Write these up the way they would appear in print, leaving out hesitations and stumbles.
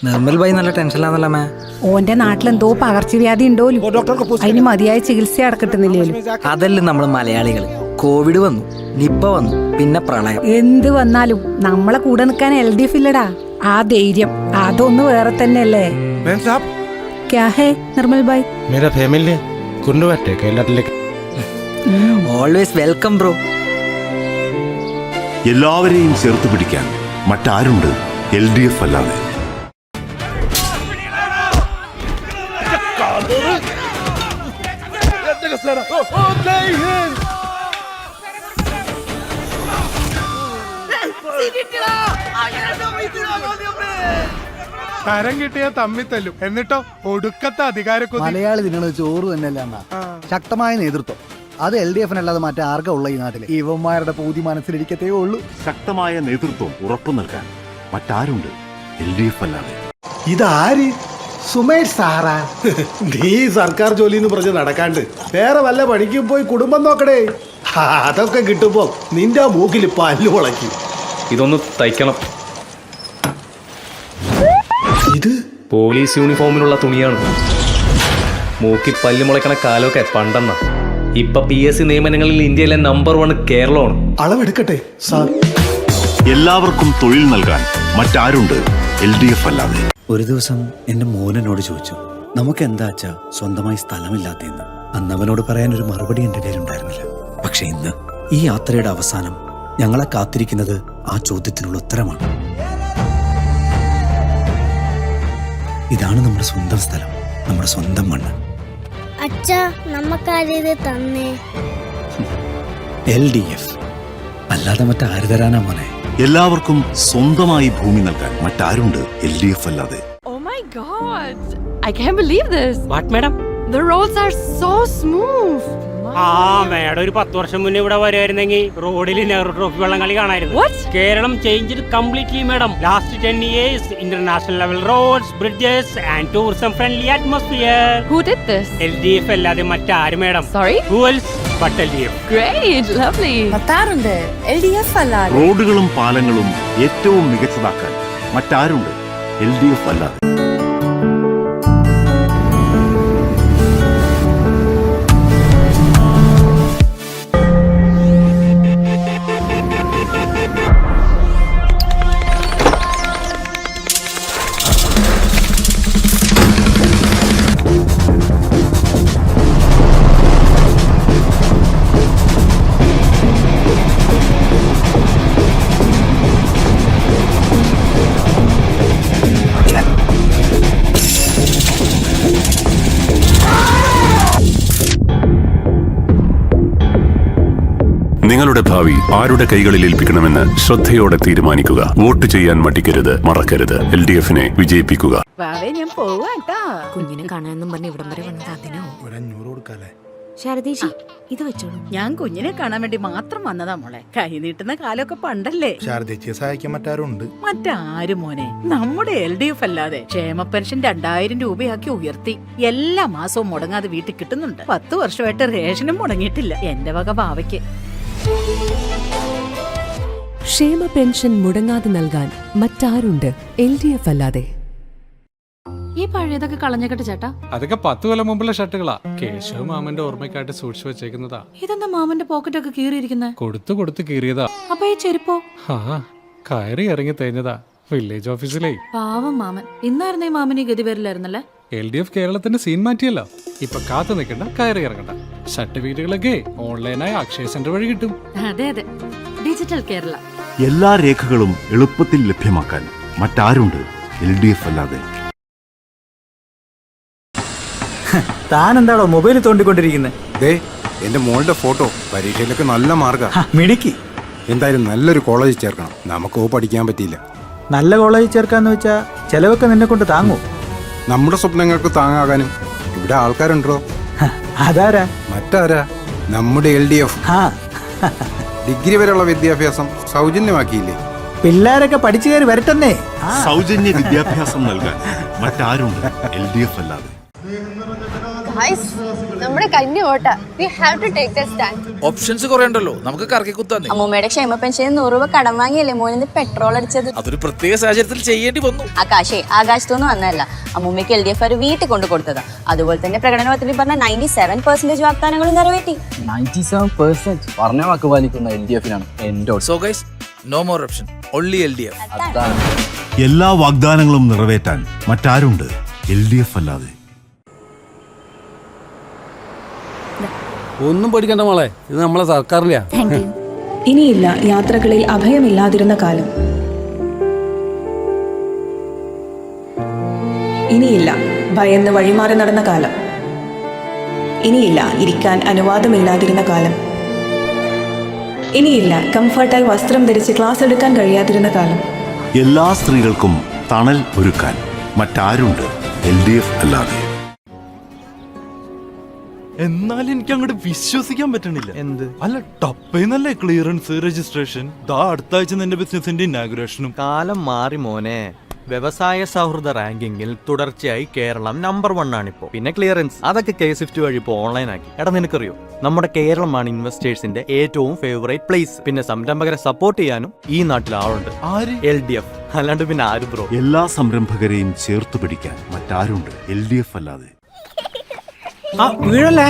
നിർമ്മൽ ഭായി നല്ല ടെൻഷനിലാണല്ലോ മേ. ഓന്റെ നാട്ടിലെന്തോ പകർച്ചവ്യാധി ഉണ്ടോലും അതിന് മതിയായ ചികിത്സ അടക്കിട്ടുന്നില്ലേലും. അതല്ലേ നമ്മൾ മലയാളികൾ. കോവിഡ് വന്നു, നിപ്പ വന്നു, പിന്നെ പ്രളയം. എന്ത് വന്നാലും നമ്മളെ കൂടെ നിൽക്കാൻ LDF ഇല്ലടാ. ആ ധൈര്യം അതൊന്ന് വേറെ തന്നെയല്ലേ. ക്യാ ഹേ നിർമ്മൽ ഭായ്? मेरा फैमिली കൊണ്ടുവരട്ടെ കേരളത്തിലേക്ക്. Always welcome bro. എല്ലാവരെയും ചേർത്ത് പിടിക്കാൻ മറ്റാരുണ്ട് LDF അല്ലാതെ? തരം കിട്ടിയ തമ്മി തല്ലും, എന്നിട്ടോ ഒടുക്കത്തെ അധികാരക്കൊതി. മലയാളി തിന്നണത് ചോറ് തന്നെയല്ല അണ്ണാ. ശക്തമായ നേതൃത്വം അത് LDF-നല്ലാതെ മറ്റേ ആർക്കാ ഉള്ള ഈ നാട്ടില്? ഇവന്മാരുടെ പൂതി മനസ്സിലിരിക്കത്തേ ഉള്ളൂ. ശക്തമായ നേതൃത്വം ഉറപ്പു നൽകാൻ മറ്റാരുണ്ട് LDF അല്ലാതെ? ഇതാര്? സുമേഷ് സാറാ? നീ സർക്കാർ ജോലി എന്ന് പറഞ്ഞ് നടക്കാണ്ട് വേറെ വല്ല പണിക്കും പോയി കുടുംബം നോക്കടേ. അതൊക്കെ കിട്ടുമ്പോ നിന്റെ മൂക്കിൽ പല്ല് മുളയ്ക്കും. ഇതൊന്ന് തയ്ക്കണം. ഇത് പോലീസ് യൂണിഫോമിനുള്ള തുണിയാണ്. മൂക്കി പല്ല് മുളയ്ക്കണ കാലമൊക്കെ പണ്ടെന്ന. ഇപ്പൊ PSC നിയമനങ്ങളിൽ ഇന്ത്യയിലെ നമ്പർ 1 കേരളമാണ്. അളവെടുക്കട്ടെ സാർ. എല്ലാവർക്കും തൊഴിൽ നൽകാൻ മറ്റാരുണ്ട് LDF അല്ലാതെ? ഒരു ദിവസം എന്റെ മോനോട് ചോദിച്ചു, നമുക്ക് എന്താ അച്ഛാ സ്വന്തമായി സ്ഥലമില്ലാത്തതെന്ന്. അന്ന് അവനോട് പറയാൻ ഒരു മറുപടി എന്റെ കയ്യിലുണ്ടായിരുന്നില്ല. പക്ഷെ ഇന്ന് ഈ യാത്രയുടെ അവസാനം ഞങ്ങളെ കാത്തിരിക്കുന്നത് ആ ചോദ്യത്തിനുള്ള ഉത്തരമാണ്. ഇതാണ് നമ്മുടെ സ്വന്തം സ്ഥലം, നമ്മുടെ സ്വന്തം മണ്ണ്. അച്ഛാ നമ്മക്കാരിത് തന്നേ. LDF അല്ലാതെ മറ്റാര് തരാനാ മോനെ? എല്ലാവർക്കും സ്വന്തമായി ഭൂമി നൽകാൻ മറ്റാരുണ്ട് LDF അല്ലാതെ? Oh my god, I can't believe this. What madam? The roads are so smooth. Madam ഒരു 10 വർഷം മുന്നേ ഇവിടെ വരുമായിരുന്നെങ്കിൽ റോഡിൽ നെഹ്റു ട്രോഫി വെള്ളം കളി കാണായിരുന്നു. What? Keralam change completely madam. Last 10 years international level roads, bridges and tourism friendly atmosphere. Who did this? LDF അല്ലാതെ മറ്റാര് madam? Sorry? Who else but LDF? Great, lovely. മത്താറുണ്ട് LDF അല്ലാതെ. റോഡുകളും പാലങ്ങളും ഏറ്റവും മികച്ചതാക്കാൻ മറ്റാരുണ്ട് LDF അല്ലാതെ? നിങ്ങളുടെ ഭാവി ആരുടെ കൈകളിൽ ഏൽപ്പിക്കണമെന്ന് ശ്രദ്ധയോടെ തീരുമാനിക്കുക. വോട്ട് ചെയ്യാൻ മടിക്കരുത്, മറക്കരുത്. LDF-നെ വിജയിപ്പിക്കുക. ഞാൻ പോവാട്ടാ. കുഞ്ഞിനെ കാണാനെന്നും പറഞ്ഞ് ഇവിടം വരെ വന്നത് അതിനോ? 500 കൊടുക്കാല്ലേ? ശാരദേശി ഇത് വെച്ചോളൂ. ഞാൻ കുഞ്ഞിനെ കാണാൻ വേണ്ടി മാത്രം വന്നതാ മോളെ. കൈ നീട്ടുന്ന കാലമൊക്കെ പണ്ടല്ലേ. ശാരദയെ സഹായിക്കാൻ മറ്റാരുണ്ട്? മറ്റാര് മോനെ? നമ്മുടെ LDF അല്ലാതെ. ക്ഷേമ പെൻഷൻ 2000 രൂപയാക്കി ഉയർത്തി. എല്ലാ മാസവും മുടങ്ങാതെ വീട്ടിൽ കിട്ടുന്നുണ്ട്. 10 വർഷമായിട്ട് റേഷനും മുടങ്ങിയിട്ടില്ല. എന്റെ വക ഭാവയ്ക്ക്. ക്ഷേമ പെൻഷൻ മുടങ്ങാതെ നൽകാൻ മറ്റാരുണ്ട് LDF അല്ലാതെ? ഈ പഴയതൊക്കെ കളഞ്ഞേക്കട്ടെ ചേട്ടാ. അതൊക്കെ 10 കൊല്ലം മുമ്പുള്ള ഷർട്ടുകളാ. കേശവ മാമന്റെ ഓർമ്മയ്ക്കായിട്ട് സൂക്ഷിച്ചു വെച്ചേക്കുന്നതാ. ഇതെന്താ മാമന്റെ പോക്കറ്റൊക്കെ കീറിയിരിക്കുന്നത്? കൊടുത്തു കീറിയതാ. അപ്പൊ ഈ ചെരുപ്പോ? കയറി ഇറങ്ങി തേഞ്ഞതാ വില്ലേജ് ഓഫീസിലേ. പാവം മാമൻ. ഇന്നായിരുന്നേ മാമന് ഗതി വരില്ലായിരുന്നല്ലേ? LDF കേരളത്തിന്റെ സീൻ മാറ്റിയല്ലോ. ഇപ്പൊ കാത്തു നിൽക്കണ്ട, കയറി ഇറങ്ങണ്ട. സർട്ടിഫിക്കറ്റുകളൊക്കെ ഓൺലൈനായി അക്ഷയ സെന്റർ വഴി കിട്ടും. അതെ ഡിജിറ്റൽ കേരള. എല്ലാ രേഖകളും എളുപ്പത്തിൽ ലഭ്യമാക്കാൻ മറ്റാരുണ്ട് LDF അല്ലാതെ? താൻ എന്താണോ മൊബൈലിൽ തോണ്ടിക്കൊണ്ടിരിക്കുന്നത്? എന്റെ മോളുടെ ഫോട്ടോ പരീക്ഷയിലൊക്കെ നല്ല മാർക്കാ. മിടുക്കി. എന്തായാലും നല്ലൊരു കോളേജിൽ ചേർക്കണം. നമുക്ക് പഠിക്കാൻ പറ്റിയില്ല. നല്ല കോളേജിൽ ചേർക്കാന്ന് വെച്ചാ ചെലവൊക്കെ നിന്നെ കൊണ്ട് താങ്ങൂ? നമ്മുടെ സ്വപ്നങ്ങൾക്ക് താങ്ങാകാനും ഇവിടെ ആൾക്കാരുണ്ടോ? അതാരാ? മറ്റാരാ? നമ്മുടെ LDF. ഡിഗ്രി വരെയുള്ള വിദ്യാഭ്യാസം സൗജന്യമാക്കിയില്ലേ? പിള്ളേരൊക്കെ പഠിച്ചു കയറി വരട്ടെന്നേ. സൗജന്യ വിദ്യാഭ്യാസം നൽകാൻ മറ്റാരുണ്ട് LDF അല്ലാതെ? നമ്മുടെ കന്നി വോട്ട we have to take the stand. Options കുറെ ഉണ്ടല്ലോ, നമുക്ക് കറക്കി കുത്താൻ. അമ്മൂമ്മയുടെ ക്ഷേമ പെൻഷൻ 100 രൂപ കടം വാങ്ങിയല്ലേ മോനിന്ന് പെട്രോൾ അടിച്ചത്. അതൊരു പ്രത്യേക സാഹചര്യത്തിൽ ചെയ്യേണ്ടി വന്നു. ആകാശത്തൊന്നും വന്നതല്ല, അമ്മൂമ്മയ്ക്ക് LDF വീട്ടിൽ കൊണ്ടു കൊടുത്തതാ. അതുപോലെ തന്നെ പ്രകടനത്തിൽ പറഞ്ഞ 97% വാഗ്ദാനങ്ങളും നിറവേറ്റി. 97% പറഞ്ഞ വാക്ക് പാലിക്കുന്ന LDF-നാണ് എന്റെ. So guys, no more option, only LDF. എല്ലാ വാഗ്ദാനങ്ങളും നിറവേറ്റാൻ മറ്റാരുണ്ട് LDF അല്ലാതെ? ഒന്നും പഠിക്കണ്ട മോളെ, ഇത് നമ്മളെ സർക്കാരില്ല. ഇനിയില്ല യാത്രകളിൽ അഭയമില്ലാതിരുന്ന കാലം. ഇനിയില്ല ഭയന്ന് വഴിമാറി നടന്ന കാലം. ഇനിയില്ല ഇരിക്കാൻ അനുവാദമില്ലാതിരുന്ന കാലം. ഇനിയില്ല കംഫർട്ടായി വസ്ത്രം ധരിച്ച് ക്ലാസ് എടുക്കാൻ കഴിയാതിരുന്ന കാലം. എല്ലാ സ്ത്രീകൾക്കും തണൽ ഒരുക്കാൻ മറ്റാരുണ്ട് LDF അല്ലാതെ? എന്നാലും എനിക്ക് അങ്ങോട്ട് വിശ്വസിക്കാൻ പറ്റണില്ല. എന്ത് അല്ല, ടപ്പേന്നല്ലേ ക്ലിയറൻസ് രജിസ്ട്രേഷൻ. അടുത്ത ആഴ്ച നിന്റെ ബിസിനസിന്റെ ഇനാഗുറേഷനും. കാലം മാറി മോനെ. വ്യവസായ സൗഹൃദ റാങ്കിങ്ങിൽ തുടർച്ചയായി കേരളം നമ്പർ 1 ആണിപ്പോ. പിന്നെ ക്ലിയറൻസ് അതൊക്കെ KSIFT വഴി ഇപ്പോ ഓൺലൈൻ ആക്കി. നിനക്കറിയോ, നമ്മുടെ കേരളമാണ് ഇൻവെസ്റ്റേഴ്സിന്റെ ഏറ്റവും ഫേവറേറ്റ് പ്ലേസ്. പിന്നെ സംരംഭകരെ സപ്പോർട്ട് ചെയ്യാനും ഈ നാട്ടിൽ ആളുണ്ട്. LDF അല്ലാണ്ട് പിന്നെ ആര് ബ്രോ? എല്ലാ സംരംഭകരെയും ചേർത്തു പിടിക്കാൻ മറ്റാരുണ്ട് LDF അല്ലാതെ? വീഴല്ലേ,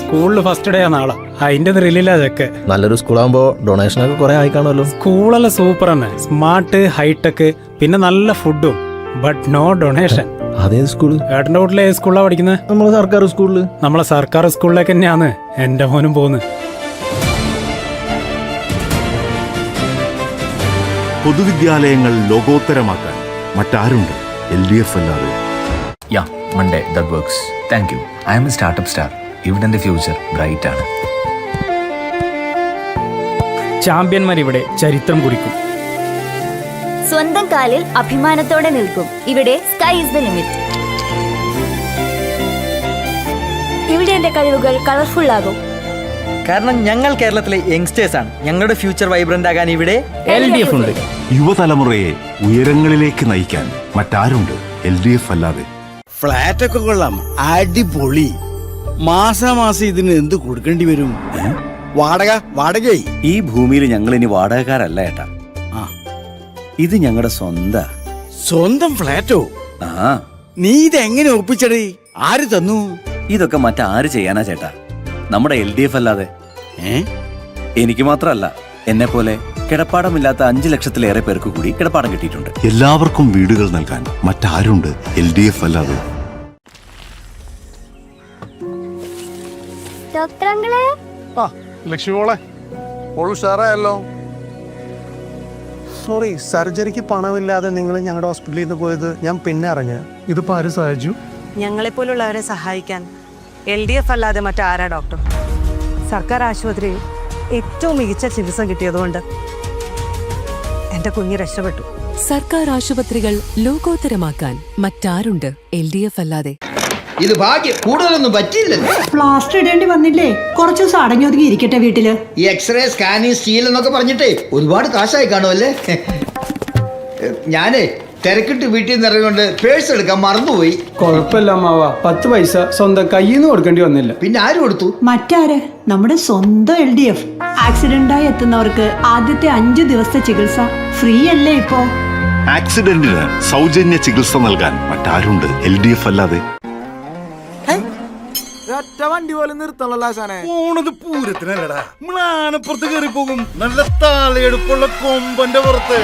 സ്കൂളിൽ ഫസ്റ്റ് ഡേ നാളെ, അതിന്റെ ത്രില്ലില്ല അതൊക്കെ. നല്ലൊരു സ്കൂളാകുമ്പോ ഡൊണേഷൻ ഒക്കെ കുറെ ആയിക്കാണല്ലോ. സ്കൂളെല്ലാം സൂപ്പർ തന്നെ, സ്മാർട്ട് ഹൈടെക്, പിന്നെ നല്ല ഫുഡും, ബട്ട് നോ ഡൊണേഷൻ. അതേ സ്കൂള്? ഏട്ടന്റെ വീട്ടിലെ ഏത് സ്കൂളിലാണ് പഠിക്കുന്നത്? നമ്മളെ സർക്കാർ സ്കൂളില്. നമ്മളെ സർക്കാർ സ്കൂളിലേക്ക് തന്നെയാണ് എന്റെ മോനും പോകുന്നത്. പൊതുവിദ്യാലയങ്ങൾ ലോകോത്തരമാക്കാൻ മറ്റാരുണ്ട് LDF അല്ലാതെ? Monday, that works. Thank you. I am a startup star. ഇവിടെ എന്റെ ഫ്യൂച്ചർ ബ്രൈറ്റ് ആണ്. ചാമ്പ്യന്മാർ ഇവിടെ ചരിത്രം കുറിക്കും. സ്വന്തം കാലിൽ അഭിമാനത്തോടെ നിൽക്കും. ഇവിടെ സ്കൈ ഇസ് ദ ലിമിറ്റ്. ഇവിടെ എന്റെ കഴിവുകൾ കളർഫുൾ ആകും. കാരണം ഞങ്ങൾ കേരളത്തിലെ യങ്സ്റ്റേഴ്സ് ആണ്. ഞങ്ങളുടെ ഫ്യൂച്ചർ വൈബ്രന്റ് ആകാൻ ഇവിടെ LDF ഉണ്ട്. യുവതലമുറയെ ഉയരങ്ങളിലേക്ക് നയിക്കാൻ മറ്റാരുണ്ട് LDF അല്ലാതെ? ഫ്ലാറ്റ് ഒക്കെ കൊള്ളാം, അടിപൊളി. മാസാമാസം ഇതിന് എന്ത് കൊടുക്കേണ്ടി വരും? വാടക ഈ ഭൂമിയിൽ ഞങ്ങൾ ഇനി വാടകക്കാരല്ല ഏട്ടാ. ഇത് ഞങ്ങളുടെ സ്വന്തം ഫ്ലാറ്റോ? നീ ഇതെങ്ങനെ ഒപ്പിച്ചടേ? ആര് തന്നു? ഇതൊക്കെ മറ്റാര് ചെയ്യാനാ ചേട്ടാ, നമ്മുടെ LDF അല്ലാതെ. എനിക്ക് മാത്രമല്ല, എന്നെ പോലെ കിടപ്പാടമില്ലാത്ത 5 ലക്ഷത്തിലേറെ പേർക്ക് കൂടി കിടപ്പാടം കിട്ടിയിട്ടുണ്ട്. എല്ലാവർക്കും വീടുകൾ നൽകാൻ മറ്റാരുണ്ട് LDF അല്ലാതെ? ലക്ഷ്മിമോളെ, ഉഷാറായല്ലോ. സോറി, സർജറിക്ക് പണമില്ലാതെ നിങ്ങൾ ഞങ്ങളുടെ ഹോസ്പിറ്റലിൽ നിന്ന് പോയത് ഞാൻ പിന്നെ അറിഞ്ഞു. ഇതിപ്പോ ആര് സഹായിച്ചു? ഞങ്ങളെപ്പോലുള്ളവരെ സഹായിക്കാൻ LDF അല്ലാതെ മറ്റാരാ ഡോക്ടർ? സർക്കാർ ആശുപത്രിയിൽ ഏറ്റവും മികച്ച ചികിത്സ കിട്ടിയതുകൊണ്ട് എന്റെ കുഞ്ഞ് രക്ഷപ്പെട്ടു. സർക്കാർ ആശുപത്രികൾ ലോകോത്തരമാക്കാൻ മറ്റാരുണ്ട് LDF അല്ലാതെ? ഇത് ഭാഗ്യം, കൂടുതലൊന്നും പറ്റില്ലല്ലോ. പ്ലാസ്റ്റർ ഇടേണ്ടി വന്നില്ലേ? കുറച്ചു ദിവസം അടങ്ങി ഇരിക്കട്ടെ വീട്ടില്. ഈ എക്സ്റേ, സ്കാനിങ്, സ്റ്റീൽ എന്നൊക്കെ പറഞ്ഞിട്ടേ ഒരുപാട് കാശായി കാണുമല്ലേ. ഞാനേ തിരക്കിട്ട് വീട്ടിൽ നിന്ന് ഇറങ്ങിക്കൊണ്ട് പേഴ്സ് എടുക്കാൻ മറന്നുപോയി. കുഴപ്പമില്ല അമ്മാവ, 10 പൈസ സ്വന്തം കയ്യിൽ നിന്ന് കൊടുക്കേണ്ടി വന്നില്ല. പിന്നെ ആര് കൊടുത്തു? മറ്റാര്? നമ്മുടെ സ്വന്തം LDF. ആക്സിഡന്റായി എത്തുന്നവർക്ക് ആദ്യത്തെ 5 ദിവസത്തെ ചികിത്സ ഫ്രീ അല്ലേ ഇപ്പോ? ആക്സിഡന്റിന് സൗജന്യ ചികിത്സ നൽകാൻ മറ്റാരുണ്ട് LDF അല്ലാതെ? വണ്ടി പോലെ നിർത്തണല്ലോ പോണത് പൂരത്തിനല്ലടാ, ആനപ്പുറത്ത് കയറി പോകും. നല്ല താളെടുപ്പുള്ള കൊമ്പന്റെ പുറത്ത്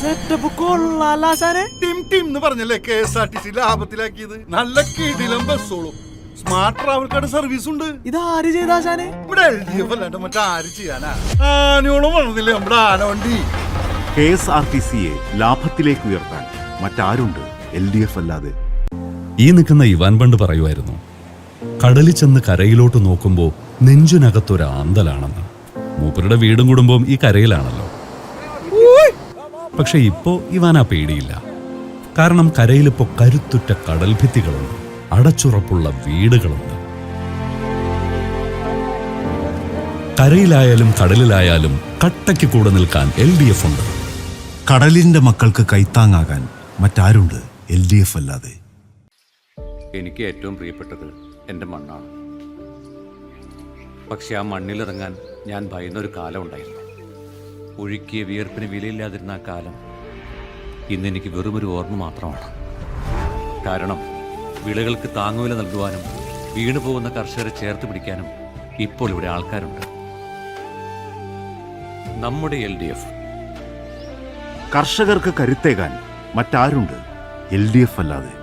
സെറ്റപ്പ് കൊള്ളാലാശാനെ. ടീം പറഞ്ഞല്ലേ KSRTC ലാഭത്തിലാക്കിയത്. നല്ല കിടിലം ബസ്സോളും സ്മാർട്ട് ട്രാവൽ കാർഡ് സർവീസ് ഉണ്ട്. ഇത് ആര് ചെയ്താശാനെ? ഇവിടെ LDF അല്ലാണ്ട് മറ്റാര് ചെയ്യാനാ? ആനയോളം വളർന്നില്ലേ നമ്മുടെ ആന വണ്ടി. KSRTCയെ ലാഭത്തിലേക്ക് ഉയർത്താൻ മറ്റാരുണ്ട് LDF അല്ലാതെ? ഈ നിൽക്കുന്ന ഇവാൻ പണ്ട് പറയുമായിരുന്നു, കടലിൽ ചെന്ന് കരയിലോട്ട് നോക്കുമ്പോൾ നെഞ്ചിനകത്തൊരു ആന്തലാണെന്ന്. മൂപ്പരുടെ വീടും കുടുംബവും ഈ കരയിലാണല്ലോ. പക്ഷെ ഇപ്പോ ഇവാൻ ആ പേടിയില്ല. കാരണം കരയിലിപ്പോ കരുത്തുറ്റ കടൽ ഭിത്തികളുണ്ട്, അടച്ചുറപ്പുള്ള വീടുകളുണ്ട്. കരയിലായാലും കടലിലായാലും കട്ടയ്ക്ക് കൂടെ നിൽക്കാൻ LDF ഉണ്ട്. കടലിന്റെ മക്കൾക്ക് കൈത്താങ്ങാകാൻ മറ്റാരുണ്ട് LDF അല്ലാതെ? എനിക്ക് ഏറ്റവും പ്രിയപ്പെട്ടത് എൻ്റെ മണ്ണാണ്. പക്ഷെ ആ മണ്ണിലിറങ്ങാൻ ഞാൻ ഭയന്നൊരു കാലം ഉണ്ടായിരുന്നു. ഒഴുക്കിയ വിയർപ്പിന് വിലയില്ലാതിരുന്ന ആ കാലം ഇന്നെനിക്ക് വെറുമൊരു ഓർമ്മ മാത്രമാണ്. കാരണം വിളകൾക്ക് താങ്ങുവില നൽകുവാനും വീണുപോകുന്ന കർഷകരെ ചേർത്ത് പിടിക്കാനും ഇപ്പോൾ ഇവിടെ ആൾക്കാരുണ്ട്. നമ്മുടെ LDF. കർഷകർക്ക് കരുത്തേകാൻ മറ്റാരുണ്ട് LDF അല്ലാതെ?